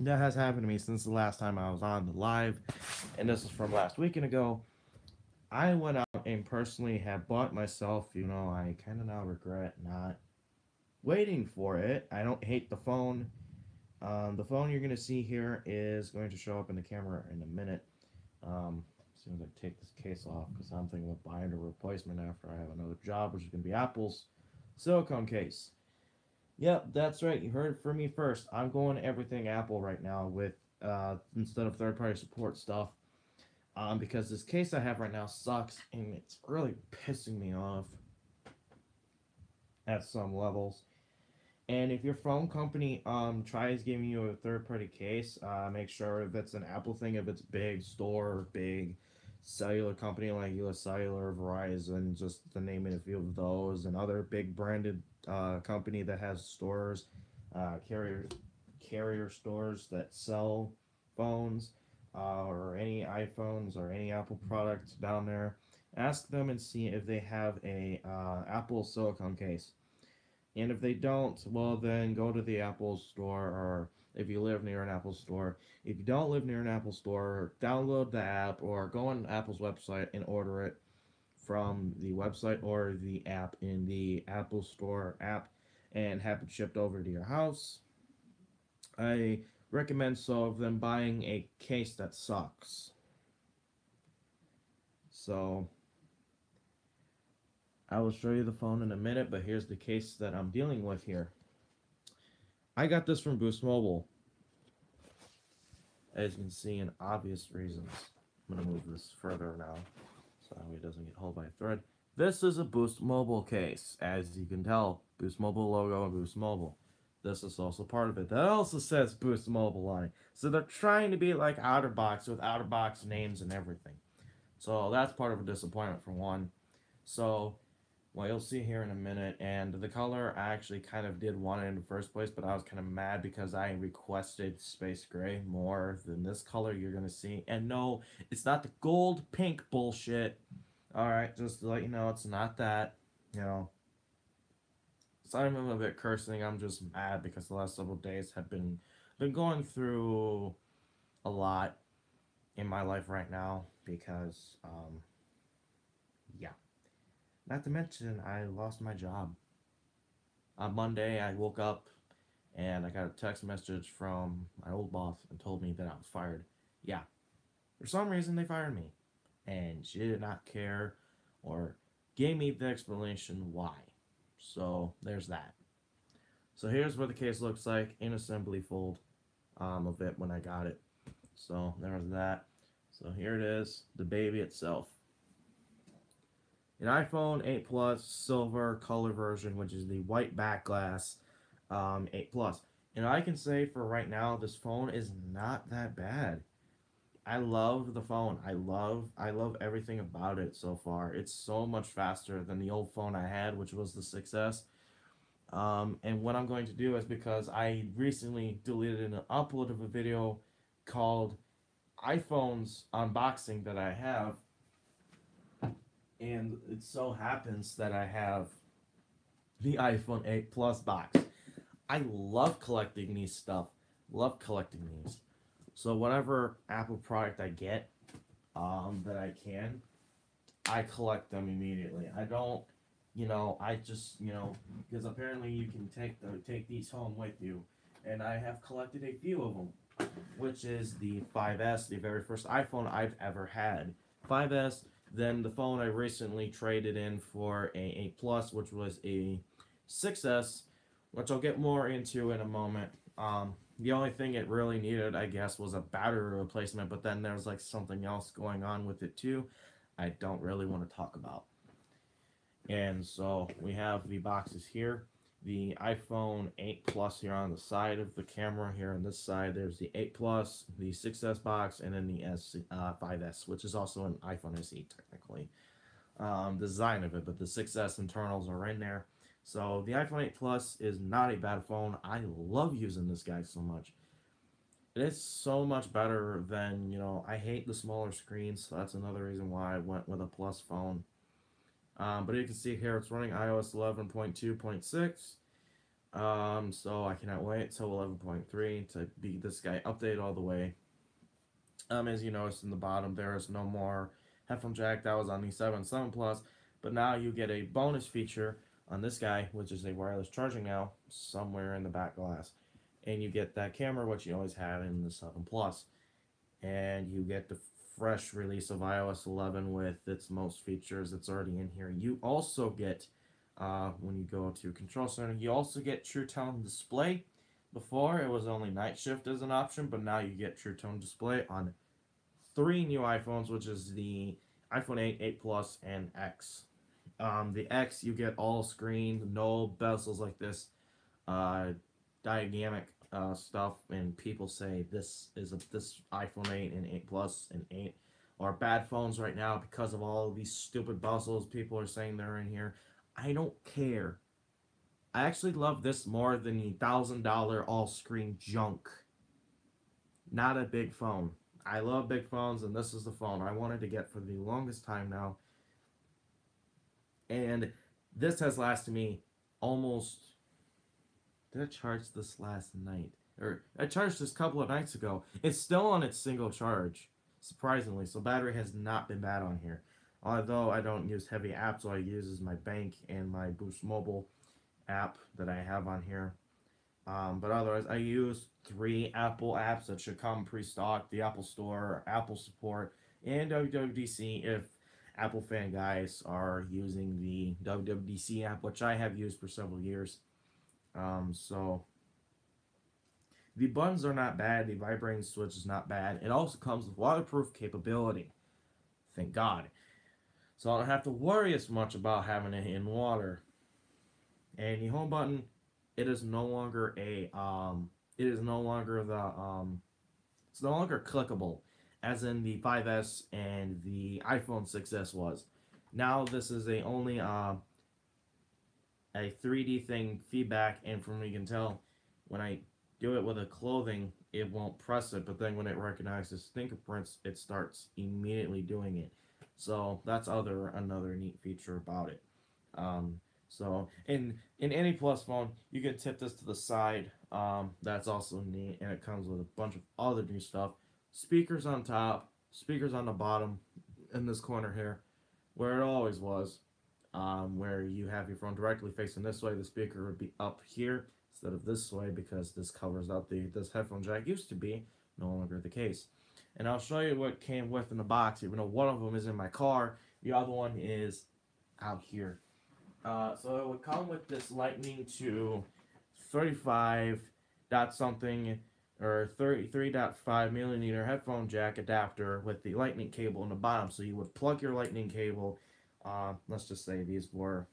that has happened to me since the last time I was on the live, and this is from last weekend ago. I went out and personally have bought myself, I kind of now regret not waiting for it. I don't hate the phone. The phone you're going to see here is going to show up in the camera in a minute. As soon as I take this case off, because I'm thinking of buying a replacement after I have another job, which is going to be Apple's silicone case. Yep, that's right. You heard it from me first. I'm going everything Apple right now with instead of third-party support stuff. Because this case I have right now sucks and it's really pissing me off at some levels. And if your phone company tries giving you a third-party case, make sure if it's an Apple thing, if it's big store, big cellular company like US Cellular, Verizon, just to name it a few of those, and other big branded company that has stores, uh, carrier carrier stores that sell phones, or any iPhones or any Apple products down there. Ask them and see if they have a Apple silicone case. And if they don't, well, then go to the Apple store, or if you live near an Apple store. If you don't live near an Apple store, download the app or go on Apple's website and order it from the website or the app in the Apple Store app and have it shipped over to your house. I recommend so of them buying a case that sucks. So I will show you the phone in a minute, but here's the case that I'm dealing with here. I got this from Boost Mobile, as you can see, in obvious reasons. I'm going to move this further now, so that way it doesn't get held by a thread. This is a Boost Mobile case, as you can tell. Boost Mobile logo and Boost Mobile. This is also part of it. That also says Boost Mobile on it. So they're trying to be like OtterBox with OtterBox names and everything. So that's part of a disappointment for one. So well, you'll see here in a minute, and the color I actually kind of did want it in the first place, but I was kind of mad because I requested space gray more than this color you're going to see. And no, it's not the gold pink bullshit. Alright, just to let you know, it's not that. You know, sorry I'm a little bit cursing, I'm just mad because the last several days have been going through a lot in my life right now because, yeah. Not to mention, I lost my job. On Monday, I woke up and I got a text message from my old boss and told me that I was fired. Yeah, for some reason, they fired me. And she did not care or gave me the explanation why. So, there's that. So, here's what the case looks like in assembly fold of it when I got it. So, there's that. So, here it is, the baby itself. An iPhone 8 Plus silver color version, which is the white back glass 8 Plus. And I can say for right now, this phone is not that bad. I love the phone. I love everything about it so far. It's so much faster than the old phone I had, which was the 6S. And what I'm going to do is because I recently deleted an upload of a video called iPhones unboxing that I have, and it so happens that I have the iPhone 8 Plus box. I love collecting these stuff. Love collecting these. So whatever Apple product I get, that I can, I collect them immediately. I don't, I just, because apparently you can take these home with you, and I have collected a few of them, which is the 5S, the very first iPhone I've ever had. 5S, then the phone I recently traded in for a 8 Plus, which was a 6S, which I'll get more into in a moment. The only thing it really needed, I guess, was a battery replacement, but then there's like something else going on with it too. I don't really want to talk about. And so we have the boxes here. The iPhone 8 Plus here on the side of the camera. Here on this side, there's the 8 Plus, the 6S box, and then the 5S, which is also an iPhone SE technically. Design of it, but the 6S internals are in there. So the iPhone 8 Plus is not a bad phone. I love using this guy so much. It is so much better than, I hate the smaller screens, so that's another reason why I went with a Plus phone. But you can see here it's running iOS 11.2.6. So I cannot wait till 11.3 to be this guy updated all the way. As you notice in the bottom, there is no more headphone jack. That was on the 7 Plus, but now you get a bonus feature on this guy, which is a wireless charging now, somewhere in the back glass. And you get that camera, which you always had in the 7 Plus. And you get the fresh release of iOS 11 with its most features that's already in here. You also get, when you go to Control Center, you also get True Tone Display. Before, it was only Night Shift as an option, but now you get True Tone Display on 3 new iPhones, which is the iPhone 8, 8 Plus, and X. The X, you get all screen, no bezels like this, dynamic stuff, and people say this iPhone 8 and 8 Plus and 8 are bad phones right now because of all of these stupid bezels people are saying they're in here. I don't care. I actually love this more than the $1,000 all-screen junk. Not a big phone. I love big phones, and this is the phone I wanted to get for the longest time now. And this has lasted me almost... Did I charge this last night? Or I charged this a couple of nights ago. It's still on its single charge, surprisingly. So battery has not been bad on here. Although I don't use heavy apps, all I use is my bank and my Boost Mobile app that I have on here. But otherwise, I use 3 Apple apps that should come pre-stocked: the Apple Store, Apple Support, and WWDC if Apple fan guys are using the WWDC app, which I have used for several years. So the buttons are not bad. The vibrating switch is not bad. It also comes with waterproof capability. Thank God. So I don't have to worry as much about having it in water. And the home button, it is no longer a it's no longer clickable, as in the 5S and the iPhone 6S was. Now this is only a 3D thing feedback, and from what you can tell, when I do it with a clothing, it won't press it, but then when it recognizes fingerprints, it starts immediately doing it. So that's another neat feature about it. So in any Plus phone, you can tip this to the side. That's also neat, and it comes with a bunch of other new stuff. Speakers on top, speakers on the bottom, in this corner here, where it always was. Where you have your phone directly facing this way, the speaker would be up here instead of this way, because this covers up this headphone jack. Used to be, no longer the case. And I'll show you what came with in the box, even though one of them is in my car, the other one is out here. So it would come with this Lightning to 35 dot something or 33.5 millimeter headphone jack adapter with the Lightning cable in the bottom. So you would plug your Lightning cable. Let's just say these were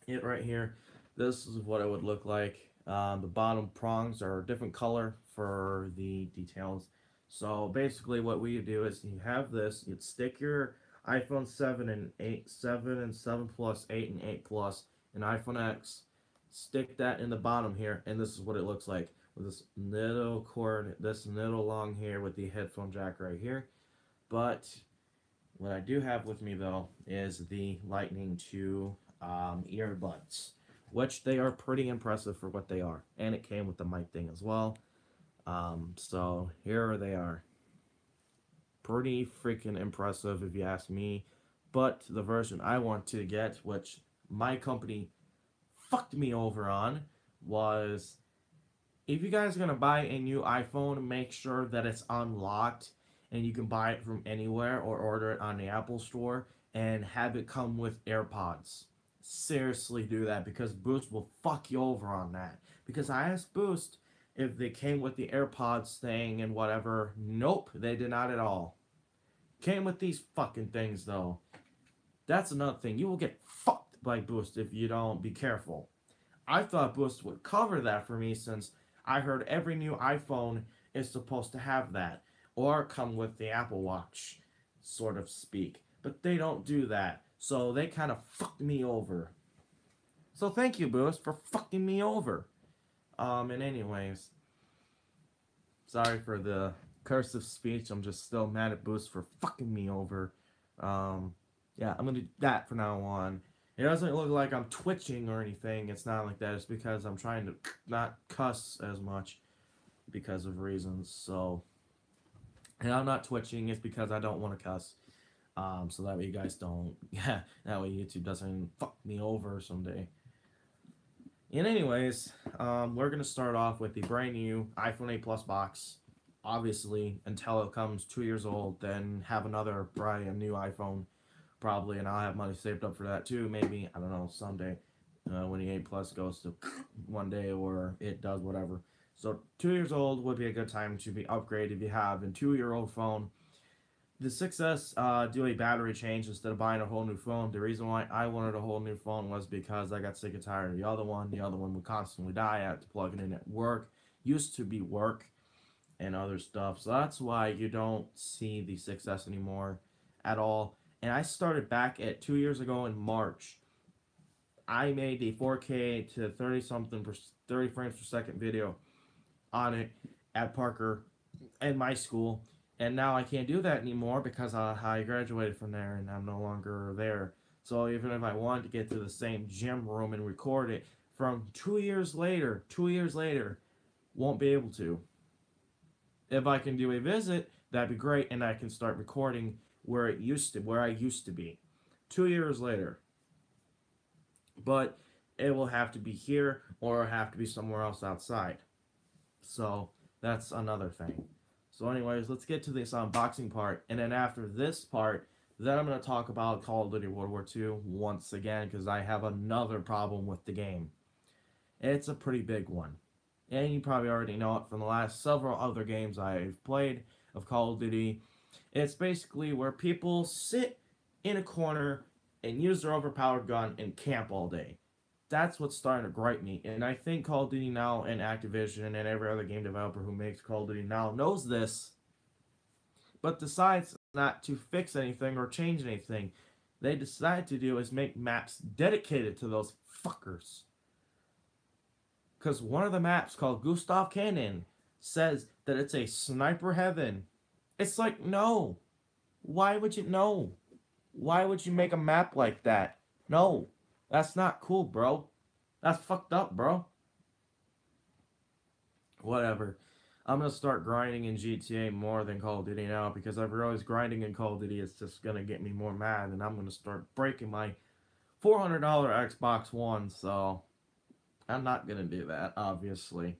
it right here. This is what it would look like. The bottom prongs are a different color for the details. So basically what we do is you have this, you'd stick your iPhone 7 and 7 Plus, 8 and 8 Plus, and iPhone X, stick that in the bottom here, and this is what it looks like with this little cord, this little long here with the headphone jack right here. But what I do have with me though is the Lightning 2 earbuds, which they are pretty impressive for what they are, and it came with the mic thing as well. So here they are. Pretty freaking impressive if you ask me, but the version I want to get, which my company fucked me over on, was if you guys are going to buy a new iPhone, make sure that it's unlocked and you can buy it from anywhere or order it on the Apple Store and have it come with AirPods. Seriously do that, because Boost will fuck you over on that. Because I asked Boost if they came with the AirPods thing and whatever. Nope, they did not at all. Came with these fucking things though. That's another thing. You will get fucked by Boost if you don't be careful. I thought Boost would cover that for me, since I heard every new iPhone is supposed to have that, or come with the Apple Watch, sort of speak. But they don't do that, so they kind of fucked me over. So thank you, Boost, for fucking me over. And anyways, sorry for the cursive speech. I'm just still mad at Boost for fucking me over. Yeah, I'm gonna do that from now on. It doesn't look like I'm twitching or anything. It's not like that. It's because I'm trying to not cuss as much because of reasons. So, and I'm not twitching. It's because I don't want to cuss. So that way you guys don't. Yeah, that way YouTube doesn't fuck me over someday. And anyways, we're gonna start off with the brand new iPhone 8 Plus box. Obviously, until it comes 2 years old, then have another brand new iPhone, probably, and I'll have money saved up for that too. Maybe, I don't know, someday, when the 8 Plus goes to one day, or it does whatever. So 2 years old would be a good time to be upgraded if you have a 2-year-old phone. The 6S do a battery change instead of buying a whole new phone. The reason why I wanted a whole new phone was because I got sick and tired of the other one. The other one would constantly die. I had to plug it in at work. Used to be work and other stuff. So that's why you don't see the 6S anymore at all. And I started back at 2 years ago in March. I made a 4K to 30 frames per second video on it at Parker in my school. And now I can't do that anymore because I graduated from there and I'm no longer there. So even if I wanted to get to the same gym room and record it from 2 years later, won't be able to. If I can do a visit, that'd be great, and I can start recording where I used to be. 2 years later. But it will have to be here or have to be somewhere else outside. So that's another thing. So anyways, let's get to this unboxing part. And then after this part, then I'm going to talk about Call of Duty World War II once again, because I have another problem with the game. It's a pretty big one. And you probably already know it from the last several other games I've played of Call of Duty. It's basically where people sit in a corner and use their overpowered gun and camp all day. That's what's starting to gripe me. And I think Call of Duty now and Activision and every other game developer who makes Call of Duty now knows this, but decides not to fix anything or change anything. They decide to do is make maps dedicated to those fuckers. Because one of the maps called Gustav Cannon says that it's a sniper heaven. It's like, no. Why would you know? Why would you make a map like that? No. That's not cool, bro. That's fucked up, bro. Whatever. I'm going to start grinding in GTA more than Call of Duty now because I've realized grinding in Call of Duty is just going to get me more mad, and I'm going to start breaking my $400 Xbox One, so I'm not going to do that, obviously.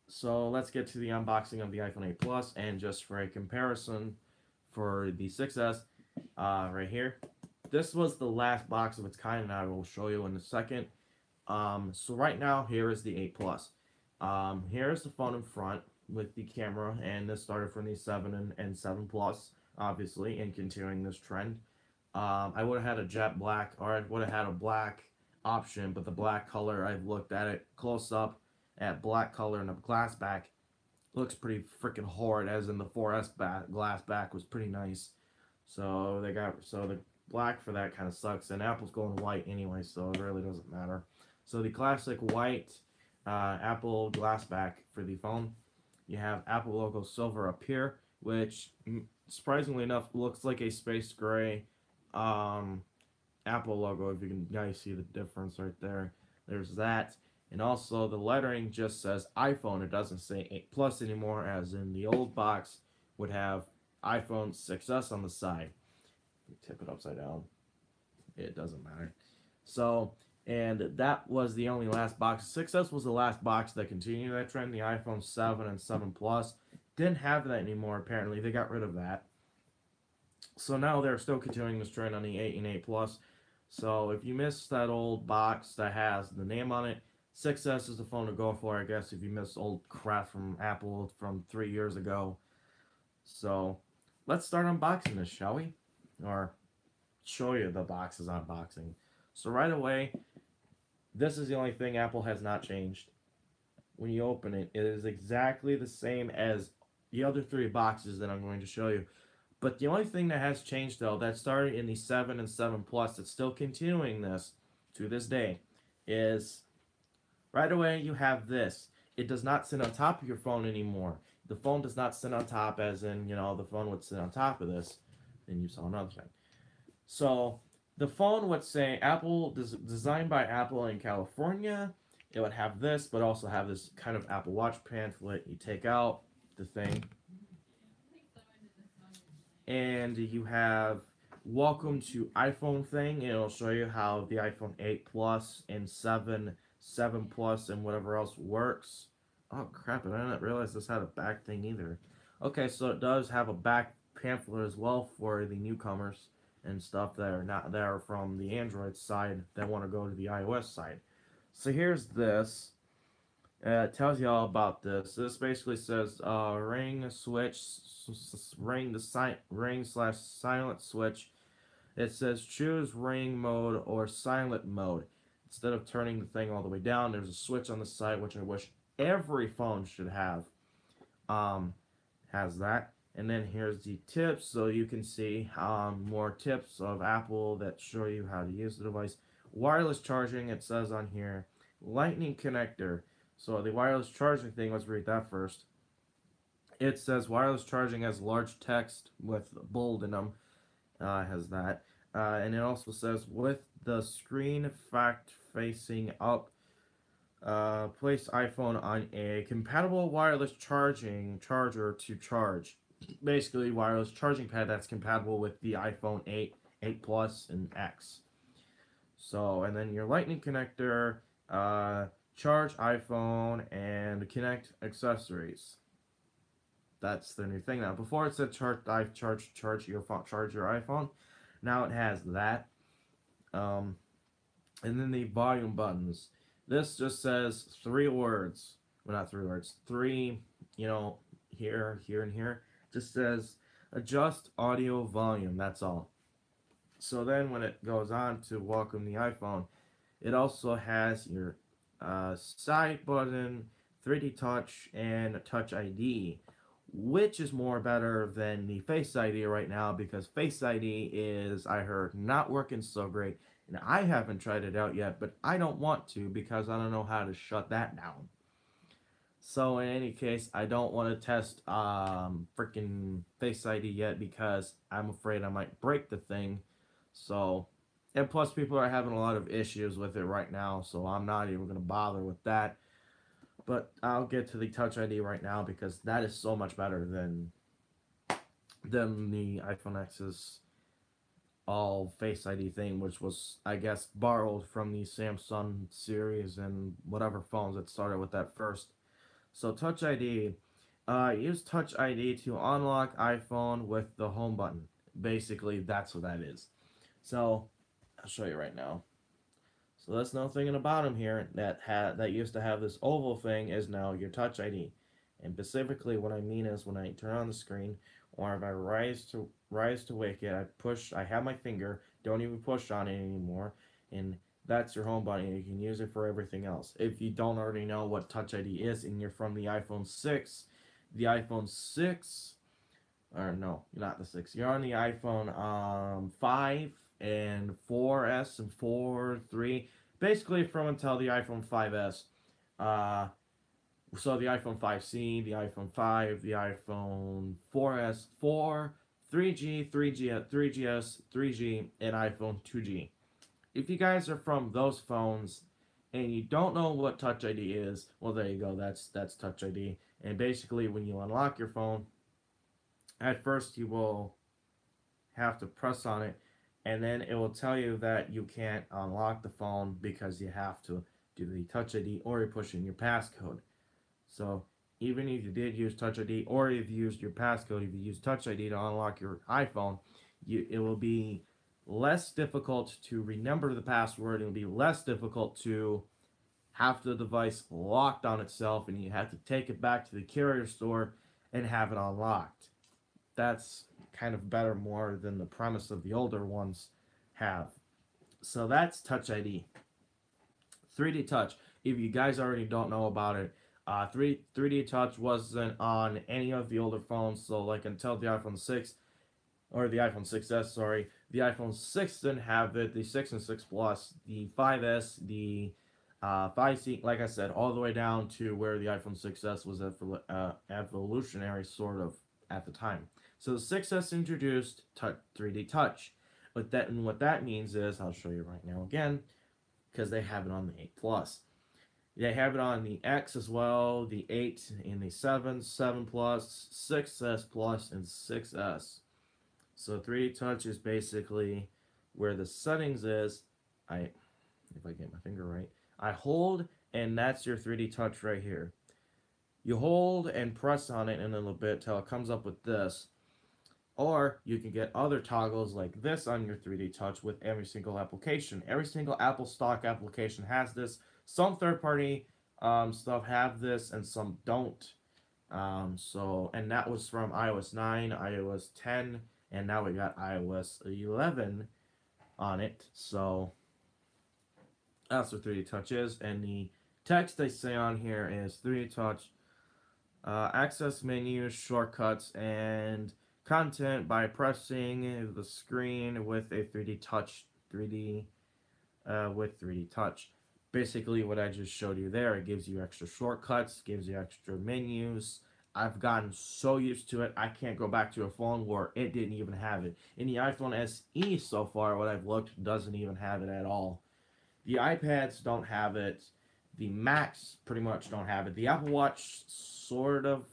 So let's get to the unboxing of the iPhone 8 Plus, and just for a comparison for the 6S, right here. This was the last box of its kind, and I will show you in a second. So right now, here is the 8 Plus. Here is the phone in front with the camera, and this started from the 7 and 7 Plus, obviously, and continuing this trend. I would have had a jet black, or I would have had a black option, but the black color, I've looked at it close up at black color and a glass back, looks pretty freaking horrid, as in the 4S glass back was pretty nice. So the black for that kind of sucks, and Apple's going white anyway, so it really doesn't matter. So the classic white Apple glass back for the phone. You have Apple logo silver up here, which surprisingly enough looks like a space gray Apple logo. If you can guys see the difference right there, there's that. And also the lettering just says iPhone. It doesn't say 8 Plus anymore, as in the old box would have iPhone 6S on the side. Tip it upside down. It doesn't matter. So, and that was the only last box. 6S was the last box that continued that trend. The iPhone 7 and 7 Plus didn't have that anymore, apparently. They got rid of that. So now they're still continuing this trend on the 8 and 8 Plus. So if you missed that old box that has the name on it, 6S is the phone to go for, I guess, if you miss old crap from Apple from 3 years ago. So let's start unboxing this, shall we? Or show you the box's unboxing. So right away, this is the only thing Apple has not changed. When you open it, it is exactly the same as the other 3 boxes that I'm going to show you. But the only thing that has changed, though, that started in the 7 and 7 Plus, that's still continuing this to this day, is right away you have this. It does not sit on top of your phone anymore. The phone does not sit on top, as in, you know, the phone would sit on top of this. Then you saw another thing. So The phone would say Apple, designed by Apple in California. It would have this, but also have this kind of Apple Watch pamphlet. You take out the thing, and you have welcome to iPhone thing. And it'll show you how the iPhone 8 Plus and 7 Plus and whatever else works. Oh crap, I didn't realize this had a back thing either. Okay, so it does have a back pamphlet as well for the newcomers and stuff that are not that are from the Android side that want to go to the iOS side. So here's this. It tells you all about this. This basically says ring switch, ring slash silent switch. It says choose ring mode or silent mode. Instead of turning the thing all the way down, there's a switch on the side, which I wish every phone should have. Has that. And then here's the tips, so you can see more tips of Apple that show you how to use the device. Wireless charging, it says on here. Lightning connector. So the wireless charging thing, let's read that first. It says wireless charging has large text with bold in them. Has that. And it also says with the screen fact facing up, place iPhone on a compatible wireless charger to charge. Basically, wireless charging pad that's compatible with the iPhone 8, 8 Plus, and X. So, and then your lightning connector, charge iPhone, and connect accessories. That's the new thing now. Before it said charge your iPhone. Now it has that. And then the volume buttons. This just says 3 words. Well, not 3 words. 3, here, here, and here. Just says adjust audio volume. That's all. So then when it goes on to welcome the iPhone, it also has your side button, 3D touch, and touch ID, which is more better than the Face ID right now, because Face ID is, I heard, not working so great. And I haven't tried it out yet, but I don't want to because I don't know how to shut that down. So in any case, I don't want to test freaking Face ID yet because I'm afraid I might break the thing. So, and plus people are having a lot of issues with it right now, so I'm not even going to bother with that. But I'll get to the Touch ID right now because that is so much better than the iPhone X's all Face ID thing, which was, I guess, borrowed from the Samsung series and whatever phones that started with that first. So Touch ID, use Touch ID to unlock iPhone with the home button. Basically, that's what that is. So I'll show you right now. So that's another thing in the bottom here that used to have this oval thing is now your Touch ID. And specifically, what I mean is when I turn on the screen, or if I rise to wake it, I have my finger, don't even push on it anymore, and that's your home button. You can use it for everything else. If you don't already know what Touch ID is and you're from the iPhone 6, or no, not the 6. You're on the iPhone 5 and 4S and 4, 3, basically from until the iPhone 5S. So the iPhone 5C, the iPhone 5, the iPhone 4S, 4, 3G, 3GS, 3G, and iPhone 2G. If you guys are from those phones and you don't know what Touch ID is, well, there you go. That's Touch ID. And basically, when you unlock your phone, at first you will have to press on it, and then it will tell you that you can't unlock the phone because you have to do the Touch ID or you push in your passcode. So even if you did use Touch ID or if you used your passcode, if you use Touch ID to unlock your iPhone, it will be less difficult to remember the password. It will be less difficult to have the device locked on itself and you have to take it back to the carrier store and have it unlocked. That's kind of better more than the premise of the older ones have. So that's Touch ID. 3D Touch, if you guys already don't know about it, 3D Touch wasn't on any of the older phones, so like until the iPhone 6, or the iPhone 6S, sorry, the iPhone 6 didn't have it, the 6 and 6 Plus, the 5S, the 5C, like I said, all the way down to where the iPhone 6S was evolutionary, sort of, at the time. So the 6S introduced 3D Touch. what that means is, I'll show you right now again, because they have it on the 8 Plus. They have it on the X as well, the 8 and the 7, 7 Plus, 6S Plus, and 6S. So 3D Touch is basically where the settings is. If I get my finger right, I hold, and that's your 3D Touch right here. You hold and press on it in a little bit till it comes up with this. Or you can get other toggles like this on your 3D Touch with every single application. Every single Apple stock application has this. Some third-party stuff have this, and some don't. And that was from iOS 9, iOS 10, and now we got iOS 11 on it. So that's what 3D Touch is. And the text they say on here is 3D Touch, access menus, shortcuts, and content by pressing the screen with a 3D Touch, with 3D Touch. Basically what I just showed you there, it gives you extra shortcuts, gives you extra menus. I've gotten so used to it, I can't go back to a phone where it didn't even have it. In the iPhone SE so far, what I've looked, doesn't even have it at all. The iPads don't have it. The Macs pretty much don't have it. The Apple Watch sort of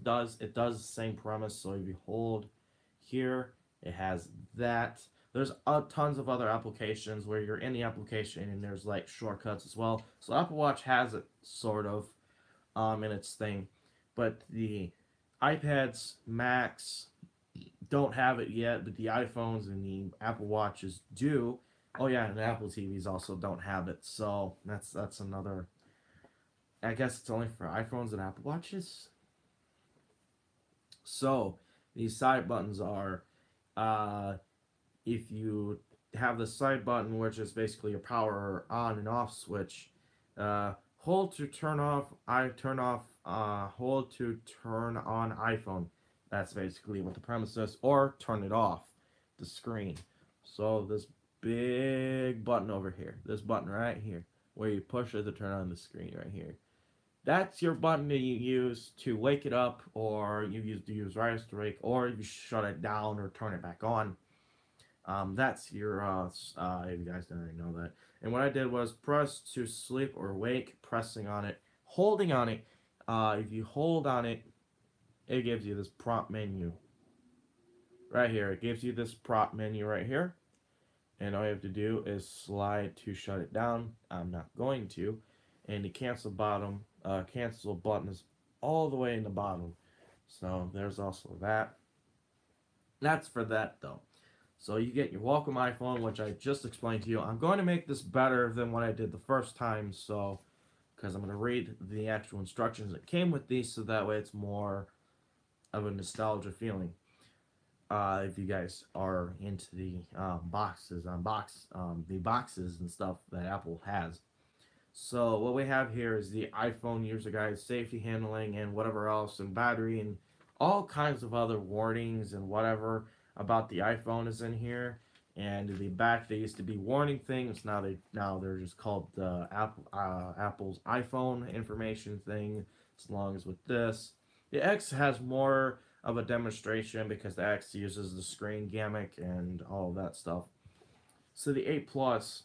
does. It does the same premise. So if you hold here, it has that. There's tons of other applications where you're in the application and there's like shortcuts as well. So Apple Watch has it sort of in its thing. But the iPads, Macs don't have it yet, but the iPhones and the Apple Watches do. Oh yeah, and the Apple TVs also don't have it, so that's another. I guess it's only for iPhones and Apple Watches. So these side buttons are, if you have the side button, which is basically your power on and off switch, hold to turn off. Hold to turn on iPhone. That's basically what the premise is, or turn it off the screen. So this big button over here, this button right here, where you push it to turn on the screen right here. That's your button that you use to wake it up, or you use Rise to Wake, or you shut it down or turn it back on. That's your, if you guys didn't already know that. And what I did was press to sleep or wake, pressing on it, holding on it. If you hold on it, it gives you this prompt menu. Right here, it gives you this prompt menu right here. And all you have to do is slide to shut it down. I'm not going to. And the cancel button is all the way in the bottom. So there's also that. That's for that though. So you get your welcome iPhone, which I just explained to you. I'm going to make this better than what I did the first time, so because I'm going to read the actual instructions that came with these, so that way it's more of a nostalgia feeling. If you guys are into the boxes and stuff that Apple has. So what we have here is the iPhone user guide, safety handling, and whatever else, and battery, and all kinds of other warnings and whatever about the iPhone is in here. And the back, they used to be warning things. Now they're just called the Apple's iPhone information thing. As long as with this, the X has more of a demonstration because the X uses the screen gamut and all of that stuff. So the 8 Plus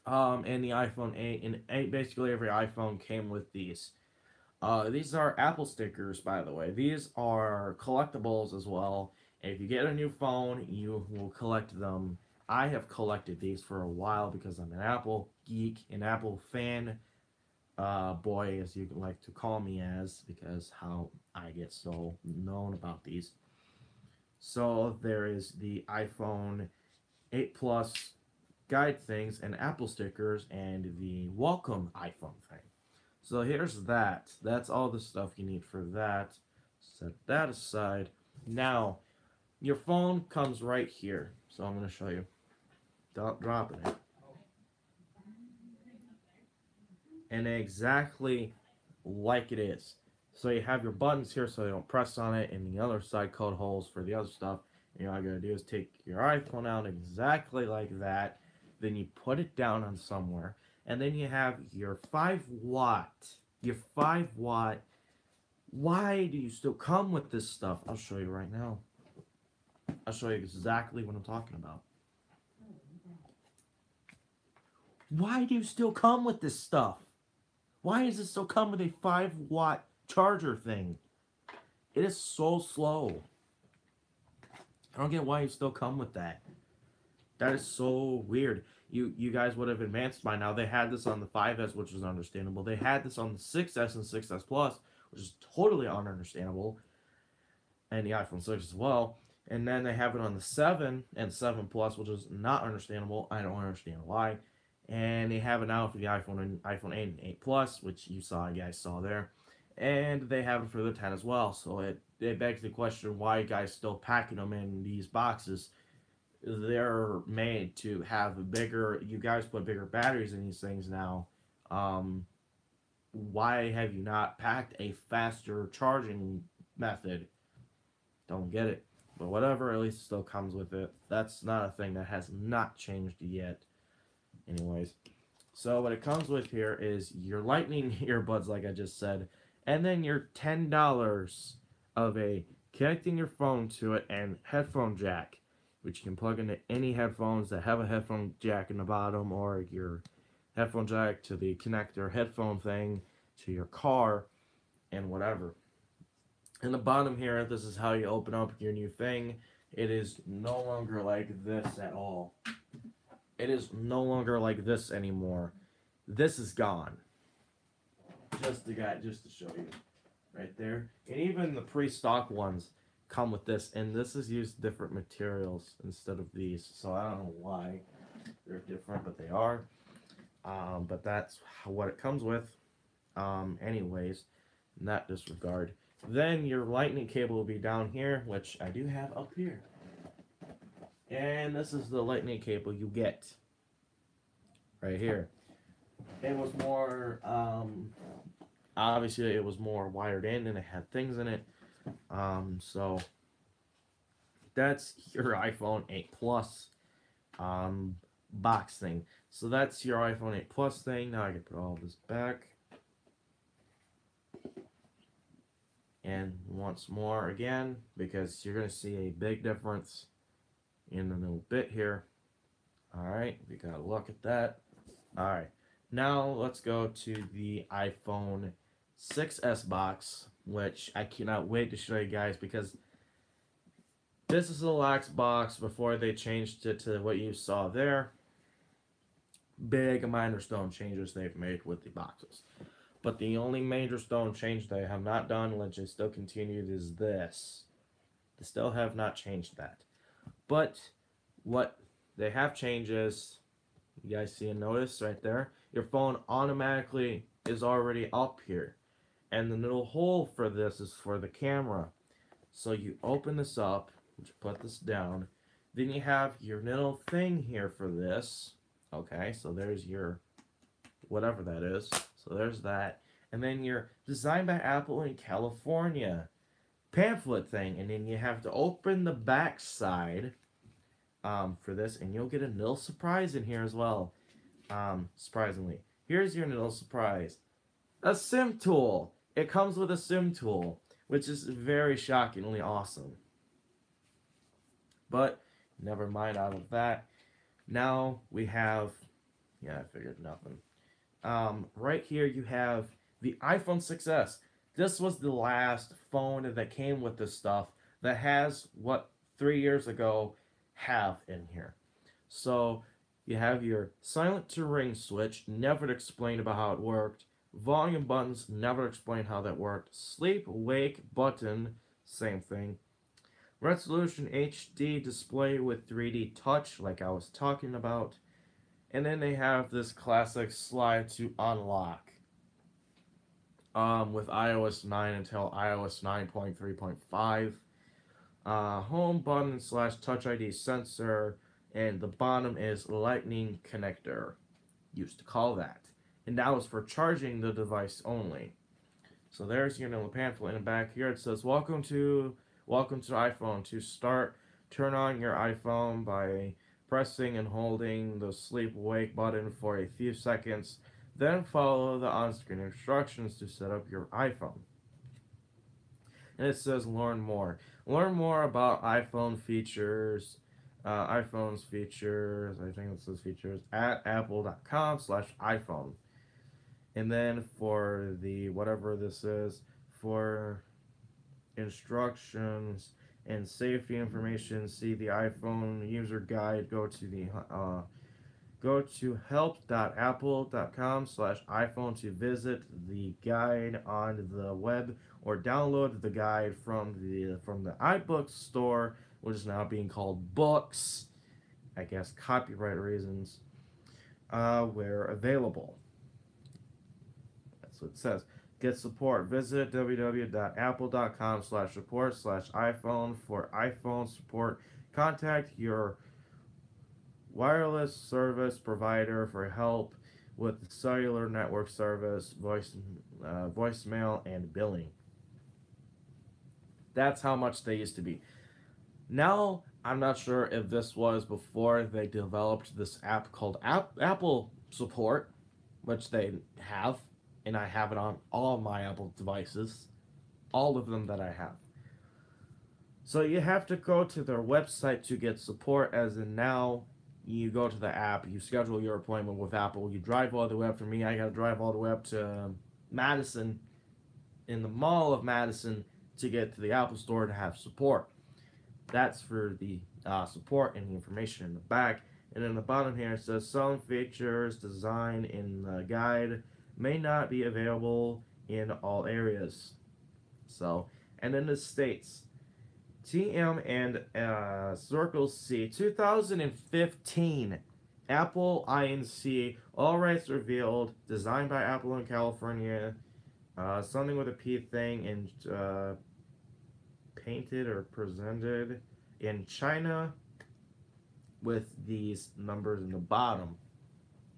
and the iPhone 8, and 8, basically every iPhone came with these. These are Apple stickers, by the way. These are collectibles as well. If you get a new phone, you will collect them. I have collected these for a while because I'm an Apple geek, an Apple fan boy, as you like to call me as, because how I get so known about these. So there is the iPhone 8 Plus guide things and Apple stickers and the welcome iPhone thing. So here's that. That's all the stuff you need for that. Set that aside. Now, your phone comes right here. So I'm going to show you. Dropping it. And exactly like it is. So you have your buttons here so you don't press on it, and the other side code holes for the other stuff. And all you gotta do is take your iPhone out exactly like that. Then you put it down on somewhere. And then you have your 5-watt. Your 5-watt. Why do you still come with this stuff? I'll show you right now. I'll show you exactly what I'm talking about. Why do you still come with this stuff? Why does it still come with a 5-watt charger thing? It is so slow. I don't get why you still come with that. That is so weird. You guys would have advanced by now. They had this on the 5S, which was understandable. They had this on the 6S and 6S Plus, which is totally ununderstandable. And the iPhone 6 as well. And then they have it on the 7 and 7 Plus, which is not understandable. I don't understand why. And they have it now for the iPhone and iPhone 8 and 8 Plus, which you guys saw there. And they have it for the 10 as well. So it begs the question, why you guys still packing them in these boxes? They're made to have bigger, you guys put bigger batteries in these things now. Why have you not packed a faster charging method? Don't get it. But whatever, at least it still comes with it. That's not a thing that has not changed yet. Anyways, so what it comes with here is your lightning earbuds, like I just said, and then your $10 of a connecting your phone to it and headphone jack, which you can plug into any headphones that have a headphone jack in the bottom, or your headphone jack to the connector headphone thing to your car, and whatever. In the bottom here, this is how you open up your new thing. It is no longer like this at all. It is no longer like this anymore. This is gone. Just to show you, right there. And even the pre-stock ones come with this, and this is used different materials instead of these. So I don't know why they're different, but they are. But that's what it comes with. Anyways, in that disregard. Then your lightning cable will be down here, which I do have up here. And this is the lightning cable you get right here. It was more, obviously it was more wired in and it had things in it. So that's your iPhone 8 Plus box thing. So that's your iPhone 8 Plus thing. Now I can put all this back. And once more again, because you're going to see a big difference in a little bit here. Alright, we got to look at that. Alright, now let's go to the iPhone 6S box, which I cannot wait to show you guys, because this is the last box before they changed it to what you saw there. Big minor stone changes they've made with the boxes. But the only major stone change they have not done, which is still continued, is this. They still have not changed that. But what they have changed is, you guys see a notice right there? Your phone automatically is already up here. And the little hole for this is for the camera. So you open this up, you put this down. Then you have your little thing here for this. Okay, so there's your whatever that is. So there's that. And then your designed by Apple in California pamphlet thing. And then you have to open the back side for this. And you'll get a little surprise in here as well. Surprisingly. Here's your little surprise. A SIM tool. It comes with a SIM tool, which is very shockingly awesome. But never mind out of that. Now we have, yeah, I figured nothing. Right here you have the iPhone 6S. This was the last phone that came with this stuff that has what 3 years ago have in here. So you have your silent to ring switch, never explained about how it worked. Volume buttons, never explained how that worked. Sleep wake button, same thing. Resolution HD display with 3D touch, like I was talking about. And then they have this classic slide to unlock. With iOS 9 until iOS 9.3.5. Home button / Touch ID sensor. And the bottom is lightning connector. Used to call that. And that was for charging the device only. So there's your little pamphlet in the back here. It says, Welcome to iPhone. To start, turn on your iPhone by pressing and holding the sleep wake button for a few seconds. Then follow the on-screen instructions to set up your iPhone. and it says learn more. Learn more about iPhone features, iPhone's features, I think it says features, at apple.com/iPhone. And then for the, whatever this is, for instructions and safety information, see the iPhone user guide, go to help.apple.com/iPhone to visit the guide on the web, or download the guide from the iBooks store, which is now being called Books, I guess copyright reasons, where available. That's what it says. Get support. Visit www.apple.com/support/iPhone for iPhone support. Contact your wireless service provider for help with the cellular network service, voicemail, and billing. That's how much they used to be. Now, I'm not sure if this was before they developed this app called Apple Support, which they have, and I have it on all my Apple devices, all of them that I have. So you have to go to their website to get support, as in now you go to the app, you schedule your appointment with Apple, you drive all the way up. For me, I gotta drive all the way up to Madison, in the Mall of Madison, to get to the Apple Store to have support. That's for the support and the information in the back. And in the bottom here it says some features designed in the guide may not be available in all areas. So, and then it states, TM and Circle C 2015 Apple Inc. All rights revealed. Designed by Apple in California. Something with a P thing, and painted or presented in China with these numbers in the bottom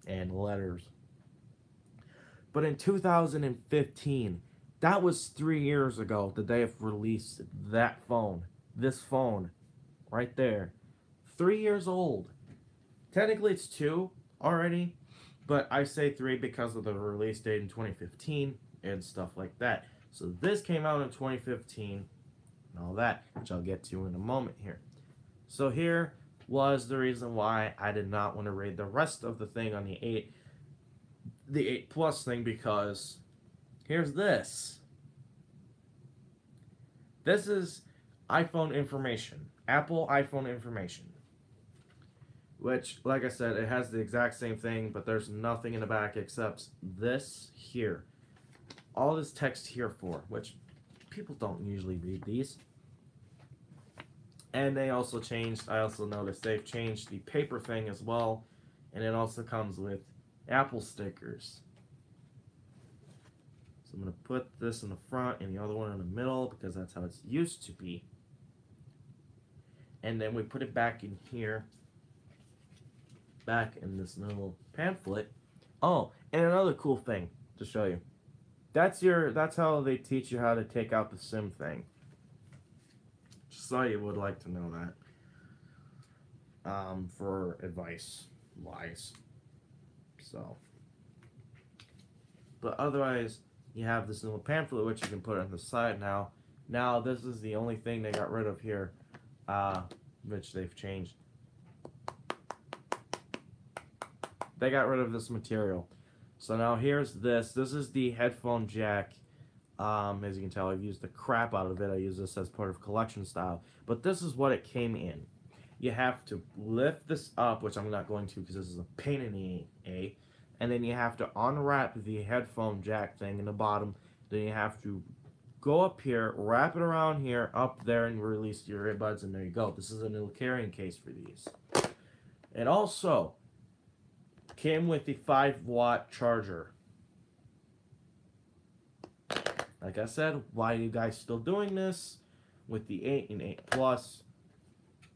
and letters. But in 2015, that was 3 years ago that they have released that phone. This phone right there. 3 years old. Technically it's 2 already, but I say 3 because of the release date in 2015 and stuff like that. So this came out in 2015 and all that, which I'll get to in a moment here. So here was the reason why I did not want to read the rest of the thing on the 8 Plus thing, because here's this. This is iPhone information, Apple iPhone information, which, like I said, it has the exact same thing, but there's nothing in the back except this here. All this text here for, which people don't usually read these. And they also changed, I also noticed they've changed the paper thing as well, and it also comes with Apple stickers. So I'm going to put this in the front and the other one in the middle, because that's how it's used to be. And then we put it back in here, back in this little pamphlet. Oh, and another cool thing to show you. That's how they teach you how to take out the SIM thing. Just thought you would like to know that. For advice wise. So. But otherwise, you have this little pamphlet which you can put on the side now. Now this is the only thing they got rid of here, which they've changed. They got rid of this material. So now here's this. This is the headphone jack. As you can tell, I've used the crap out of it. I use this as part of collection style. But this is what it came in. You have to lift this up, which I'm not going to because this is a pain in the A. And then you have to unwrap the headphone jack thing in the bottom. Then you have to go up here, wrap it around here, up there, and release your earbuds, and there you go. This is a little carrying case for these. It also came with the 5-watt charger. Like I said, why are you guys still doing this with the 8 and 8 Plus?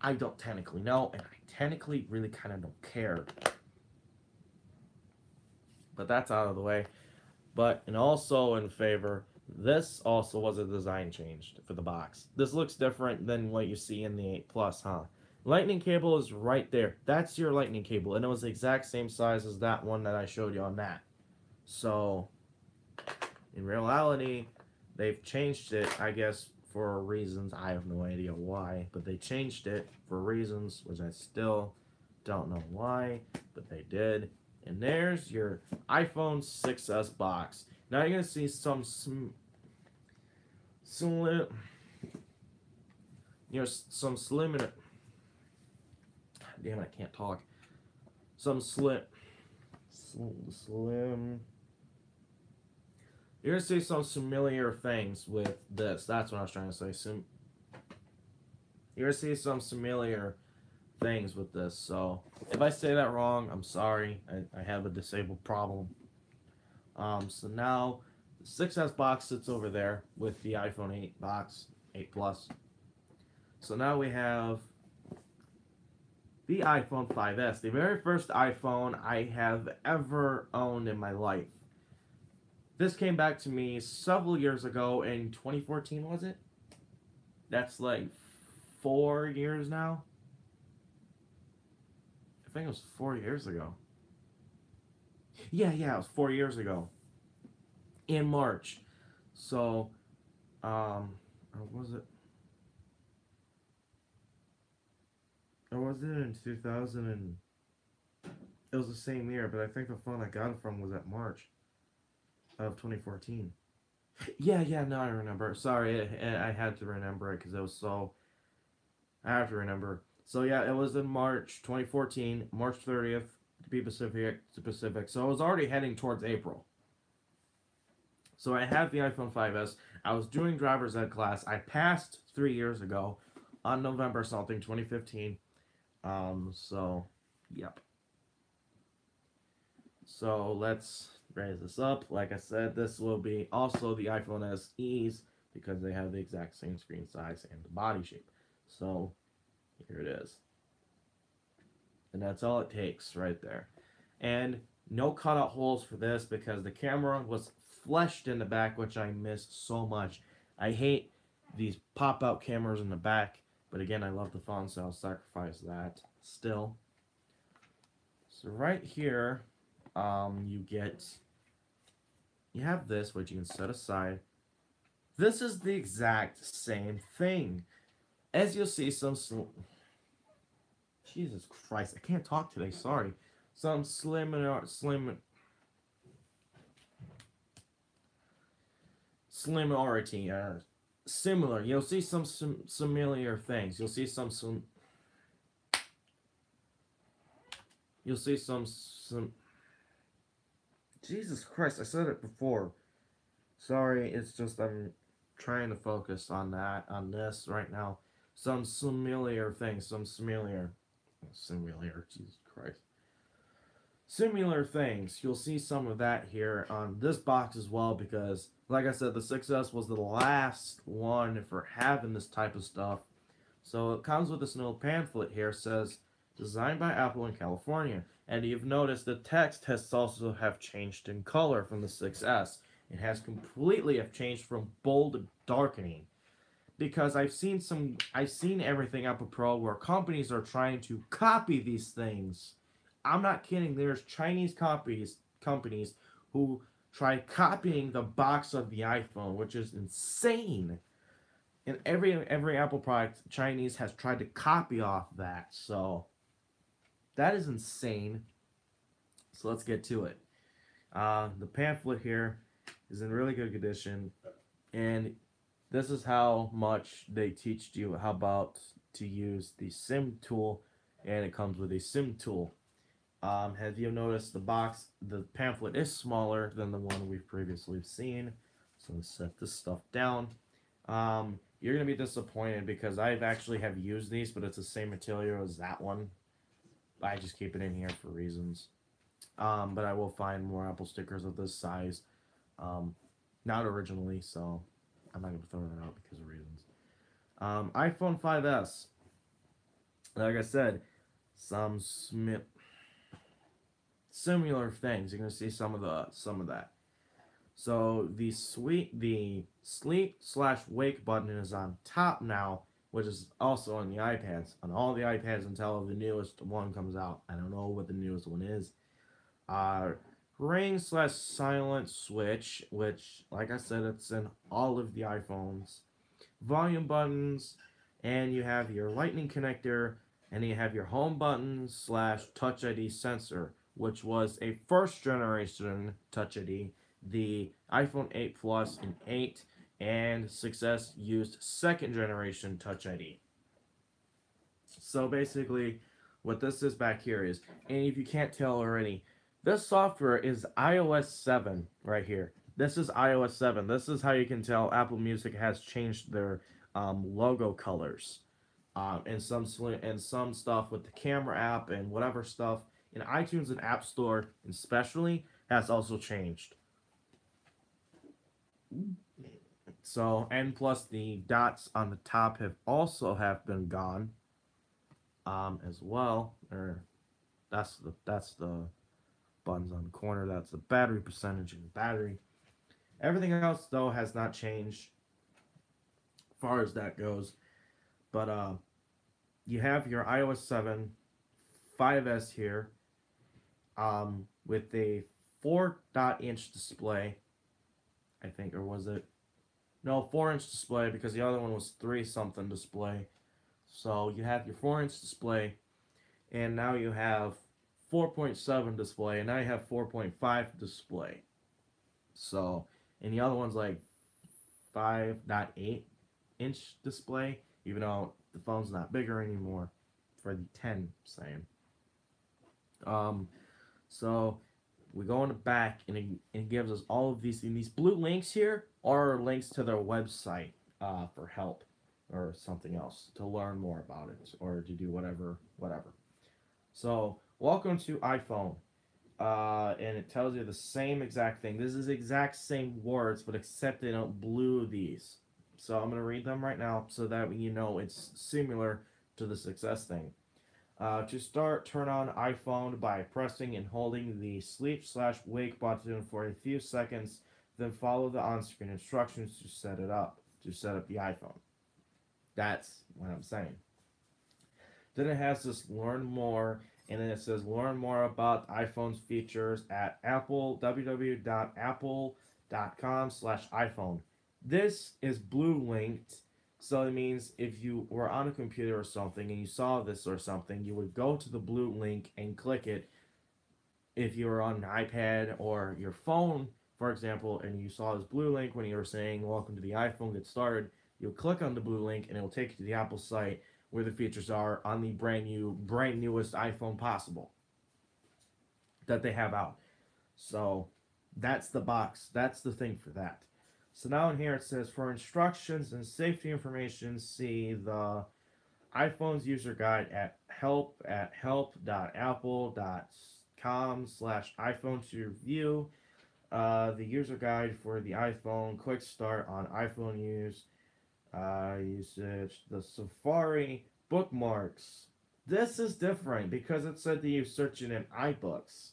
I don't technically know, and I technically really kind of don't care. But that's out of the way. But, and also in favor, this also was a design change for the box. This looks different than what you see in the 8 Plus, huh? Lightning cable is right there. That's your lightning cable, and it was the exact same size as that one that I showed you on that. So, in reality, they've changed it, I guess, for reasons I have no idea why, but they changed it for reasons which I still don't know why, but they did. And there's your iPhone 6s box. Now you're gonna see some slim, some slim. Damn, I can't talk. Some slim. You're gonna see some familiar things with this. That's what I was trying to say. You're gonna see some familiar things with this. So if I say that wrong, I'm sorry. I have a disabled problem. So now the 6S box sits over there with the iPhone 8 box, 8 Plus. So now we have the iPhone 5S, the very first iPhone I have ever owned in my life. This came back to me several years ago in 2014, was it? That's like 4 years now. I think it was 4 years ago. Yeah, it was 4 years ago. In March. So, or was it? Or was it in 2000 and... It was the same year, but I think the phone I got it from was at March of 2014. Yeah, no, I remember. Sorry, I had to remember it because it was so... I have to remember. So yeah, it was in March 2014, March 30th, to be specific. So I was already heading towards April. So I have the iPhone 5S. I was doing driver's ed class. I passed 3 years ago on November something, 2015. So, yep. So let's raise this up. Like I said, this will be also the iPhone SEs because they have the exact same screen size and body shape. So here it is. And that's all it takes right there. And no cutout holes for this because the camera was fleshed in the back, which I miss so much. I hate these pop-out cameras in the back, but again, I love the phone, so I'll sacrifice that still. So right here, you have this, which you can set aside. This is the exact same thing. As you'll see, Jesus Christ, I can't talk today, sorry. Some similarity. Similar. You'll see some familiar things. You'll see some Jesus Christ, I said it before. Sorry, it's just I'm trying to focus on this right now. Some familiar things, similar, Jesus Christ. Similar things. You'll see some of that here on this box as well because, like I said, the 6S was the last one for having this type of stuff. So it comes with this little pamphlet here. It says, designed by Apple in California. And you've noticed the text has also changed in color from the 6S. It has completely changed from bold to darkening. Because I've seen everything Apple Pro where companies are trying to copy these things. I'm not kidding. There's Chinese companies who try copying the box of the iPhone, which is insane. And every Apple product, Chinese has tried to copy off that. So that is insane. So let's get to it. The pamphlet here is in really good condition, and this is how much they teach you how about to use the SIM tool, and it comes with a SIM tool. Have you noticed the pamphlet is smaller than the one we've previously seen. So let's set this stuff down. You're going to be disappointed because I've actually have used these, but it's the same material as that one. I just keep it in here for reasons. But I will find more Apple stickers of this size. Not originally, so I'm not going to throw that out because of reasons. iPhone 5S. Like I said, some similar things. You're going to see some of that. So the sleep/wake button is on top now, which is also on the iPads. On all the iPads until the newest one comes out. I don't know what the newest one is. Ring/silent switch, which, like I said, it's in all of the iPhones. volume buttons, and you have your lightning connector, and you have your home button slash Touch ID sensor, which was a first generation Touch ID. The iPhone 8 Plus and 8 and Success used second generation Touch ID. So basically, what this is back here is, and if you can't tell already, this software is iOS 7 right here. This is iOS 7. This is how you can tell Apple Music has changed their logo colors, and some stuff with the camera app and whatever stuff in iTunes and App Store, especially, has also changed. So, and plus the dots on the top have been gone, as well. Or that's the buttons on the corner. That's the battery percentage and battery. Everything else though has not changed as far as that goes. But you have your iOS 7 5S here, with a 4-inch display, I think, or was it? No, 4-inch display, because the other one was 3 something display. So you have your 4-inch display, and now you have 4.7 display, and now you have 4.5 display. So, and the other one's like 5.8-inch display, even though the phone's not bigger anymore for the 10, saying. Um, so we go in the back, and it gives us all of these. And these blue links here are links to their website for help or something else to learn more about it or to do whatever. So welcome to iPhone, and it tells you the same exact thing. This is exact same words, but except they don't blue these. So I'm gonna read them right now so that you know it's similar to the Success thing. To start, turn on iPhone by pressing and holding the sleep/wake button for a few seconds, then follow the on-screen instructions to set up the iPhone. That's what I'm saying. Then it has this learn more, and then it says learn more about iPhone's features at www.apple.com/iPhone. This is blue linked, so it means if you were on a computer or something and you saw this or something, you would go to the blue link and click it. If you were on an iPad or your phone, for example, and you saw this blue link when you were saying welcome to the iPhone, get started, you'll click on the blue link and it'll take you to the Apple site where the features are on the brand newest iPhone possible that they have out. So that's the box. That's the thing for that. So now in here it says for instructions and safety information, see the iPhone's user guide at help.apple.com/iPhone to review the user guide for the iPhone, quick start on iPhone usage, the Safari bookmarks. This is different because it said to use searching in iBooks.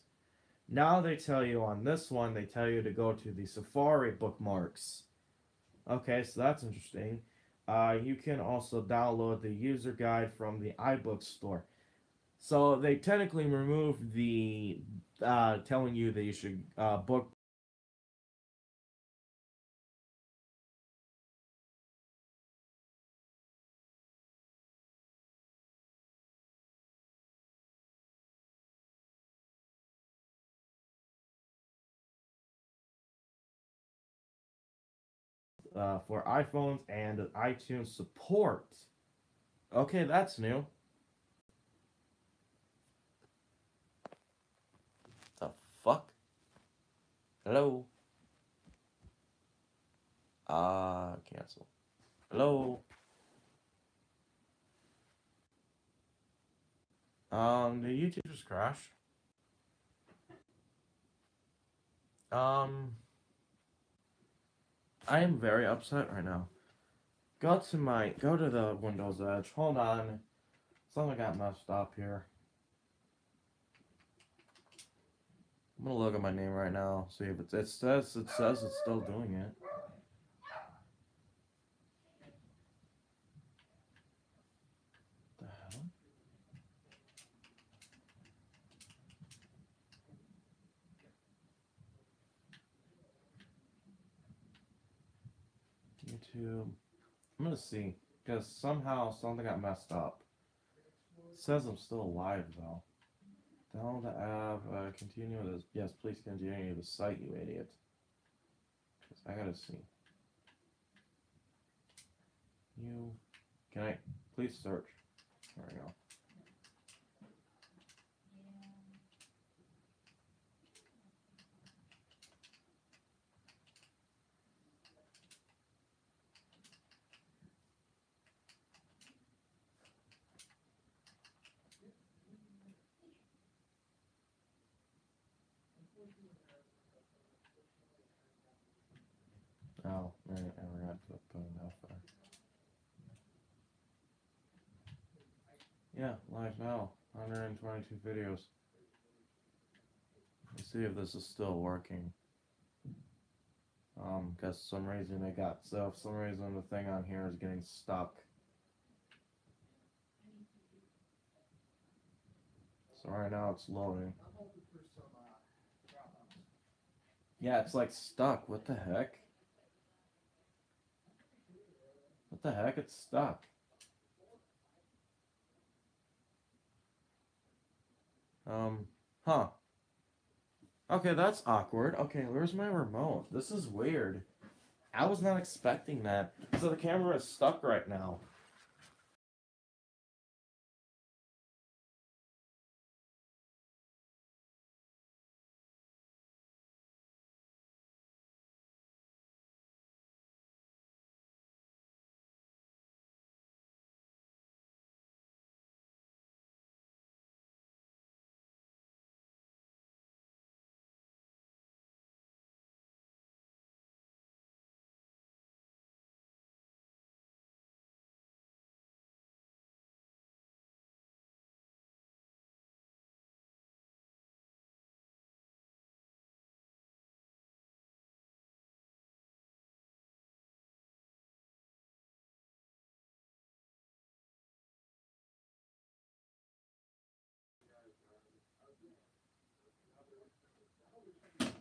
Now they tell you on this one, they tell you to go to the Safari bookmarks. Okay, so that's interesting. You can also download the user guide from the iBooks store. So they technically removed the telling you that you should book for iPhones and iTunes support. Okay, that's new. The fuck? Hello? Cancel. Hello? Did YouTube just crash? Um, I am very upset right now. Go to the Windows Edge. Hold on. Something got messed up here. I'm gonna look at my name right now, see if it says it's still doing it. The hell? YouTube. I'm gonna see, because somehow something got messed up. It says I'm still alive, though. Download the app, continue this. Yes, please continue the site, you idiot. I gotta see. Can I, please search. There we go. Oh, I forgot to put enough there. Yeah, live now. 122 videos. Let's see if this is still working. Because for some reason for some reason the thing on here is getting stuck. So right now it's loading. Yeah, it's like stuck. What the heck? What the heck? It's stuck. Huh. Okay, that's awkward. Okay, where's my remote? This is weird. I was not expecting that. So the camera is stuck right now.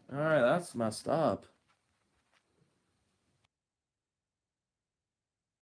Alright, that's messed up.